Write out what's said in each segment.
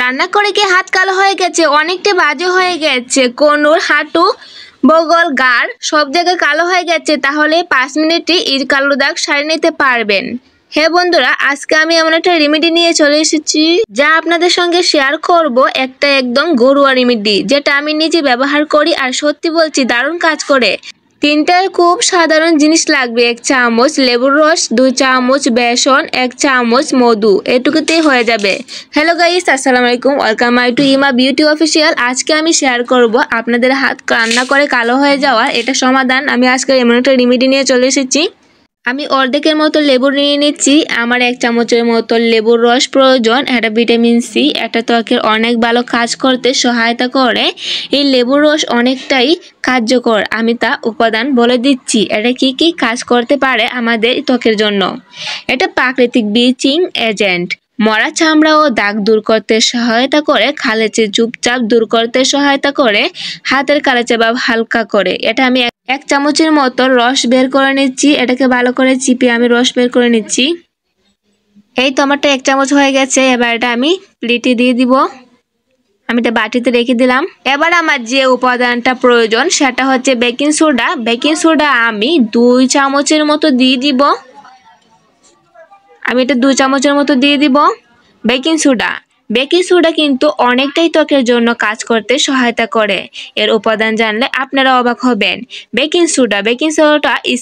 রান্না করে কি হাত কালো হয়ে গেছে? অনেকটা বাজে হয়ে গেছে। কোমর, হাঁটু, বগল, গাড় সব জায়গায় কালো হয়ে গেছে। তাহলে 5 মিনিটে এই কালো দাগ সারিয়ে নিতে পারবেন। হ্যাঁ বন্ধুরা, আজকে আমি এমন একটা রেমেডি নিয়ে চলে এসেছি যা আপনাদের সঙ্গে শেয়ার করব। একটা একদম ঘরোয়া রেমেডি যেটা আমি নিজে ব্যবহার করি আর সত্যি বলছি দারুণ কাজ করে। তিনটার খুব সাধারণ জিনিস লাগবে। 1 চামচ লেবুর রস, 2 চামচ বেসন, 1 চামচ মধু, এটুকুতেই হয়ে যাবে। হ্যালো গাইস, আসসালামু আলাইকুম, ওয়েলকাম মাই টু ইমা বিউটি অফিসিয়াল। আজকে আমি শেয়ার করব আপনাদের হাত রান্না করে কালো হয়ে যাওয়ার এটা সমাধান। আমি আজকে এমন একটা রেমেডি নিয়ে চলে এসেছি। আমি অর্ধেকের মতো লেবু নিয়ে নিচ্ছি। আমার 1 চামচের মতো লেবুর রস প্রয়োজন। এটা ভিটামিন সি, এটা ত্বকের অনেক ভালো কাজ করতে সহায়তা করে। এই লেবুর রস অনেকটাই কার্যকর। আমি তা উপাদান বলে দিচ্ছি, এটা কি কি কাজ করতে পারে আমাদের ত্বকের জন্য। এটা প্রাকৃতিক ব্লিচিং এজেন্ট, মরা চামড়া ও দাগ দূর করতে সহায়তা করে, খালেচে চুপচাপ দূর করতে সহায়তা করে, হাতের কালেচে বা হালকা করে। এটা আমি 1 চামচের মতো রস বের করে নিচ্ছি। এটাকে ভালো করে চিপে আমি রস বের করে নিচ্ছি। এই তো আমারটা 1 চামচ হয়ে গেছে। এবার এটা আমি প্লেটে দিয়ে দিব। আমি এটা বাটিতে রেখে দিলাম। এবার আমার যে উপাদানটা প্রয়োজন সেটা হচ্ছে বেকিং সোডা। বেকিং সোডা আমি 2 চামচের মতো দিয়ে দিব। আমি এটা 2 চামচের মতো দিয়ে দিব বেকিং সোডা। বেকিং সোডা কিন্তু অনেকটাই ত্বকের জন্য কাজ করতে সহায়তা করে। এর উপাদান জানলে আপনারা অবাক হবেন। বেকিং সোডা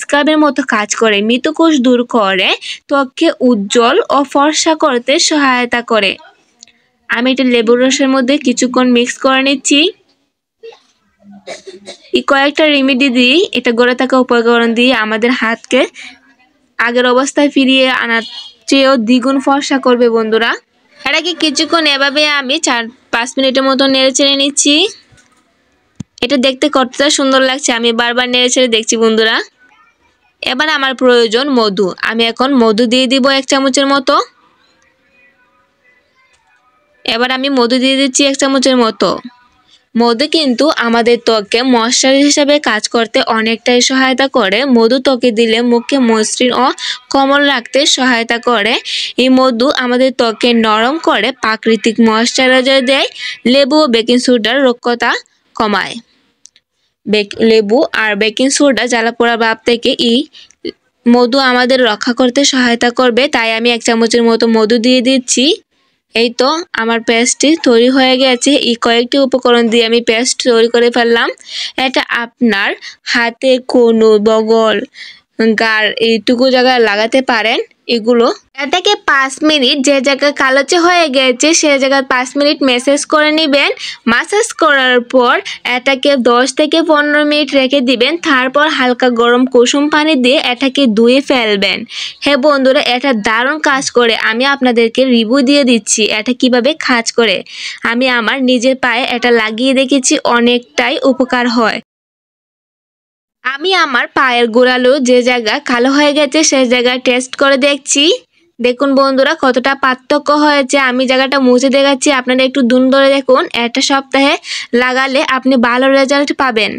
স্ক্রাবের মতো কাজ করে, মৃতকোষ দূর করে, ত্বককে উজ্জ্বল ও ফর্সা করতে সহায়তা করে। আমি এটা লেবুর রসের মধ্যে কিছুক্ষণ মিক্স করে নিচ্ছি। এই কয়েকটা রেমেডি দিয়ে, এটা গড়ে থাকা উপকরণ দিয়ে আমাদের হাতকে আগের অবস্থায় ফিরিয়ে আনার চেয়েও দ্বিগুণ ফর্সা করবে বন্ধুরা। এটাকে কিছুক্ষণ এভাবে আমি 4-5 মিনিটের মতো নেড়ে চেড়ে নিচ্ছি। এটা দেখতে কতটা সুন্দর লাগছে, আমি বারবার নেড়ে চেড়ে দেখছি বন্ধুরা। এবার আমার প্রয়োজন মধু। আমি এখন মধু দিয়ে দিব 1 চামচের মতো। এবার আমি মধু দিয়ে দিচ্ছি 1 চামচের মতো। মধু কিন্তু আমাদের ত্বকে ময়শ্চারাইজার হিসেবে কাজ করতে অনেকটাই সহায়তা করে। মধু ত্বকে দিলে মুখকে মসৃণ ও কোমল রাখতে সহায়তা করে। এই মধু আমাদের ত্বকে নরম করে, প্রাকৃতিক ময়শ্চারাইজার দেয়। লেবু ও বেকিং সোডার রক্ষতা কমায়। লেবু আর বেকিং সোডা জ্বালা পোড়া ভাব থেকে এই মধু আমাদের রক্ষা করতে সহায়তা করবে। তাই আমি 1 চামচের মতো মধু দিয়ে দিচ্ছি। এই তো আমার পেস্টটি তৈরি হয়ে গেছে। এই কয়েকটি উপকরণ দিয়ে আমি পেস্ট তৈরি করে ফেললাম। এটা আপনার হাতে, কোণর, বগল, গাড় এইটুকু জায়গায় লাগাতে পারেন। এগুলো এটাকে 5 মিনিট যে জায়গায় কালোচে হয়ে গেছে সে জায়গায় 5 মিনিট ম্যাসাজ করে নেবেন। ম্যাসাজ করার পর এটাকে 10 থেকে 15 মিনিট রেখে দিবেন। তারপর হালকা গরম কুসুম পানি দিয়ে এটাকে ধুয়ে ফেলবেন। হ্যাঁ বন্ধুরা, এটা দারুণ কাজ করে। আমি আপনাদেরকে রিভিউ দিয়ে দিচ্ছি এটা কিভাবে কাজ করে। আমি আমার নিজের পায়ে এটা লাগিয়ে দেখেছি, অনেকটাই উপকার হয়। আমি আমার পায়ের গোড়ালো যে জায়গা কালো হয়ে গেছে সেই জায়গায় টেস্ট করে দেখছি। দেখুন বন্ধুরা কতটা পার্থক্য হয়েছে। আমি জায়গাটা মুছে দেখাচ্ছি, আপনারা একটু ধরে দেখুন। একটা সপ্তাহে লাগালে আপনি ভালো রেজাল্ট পাবেন।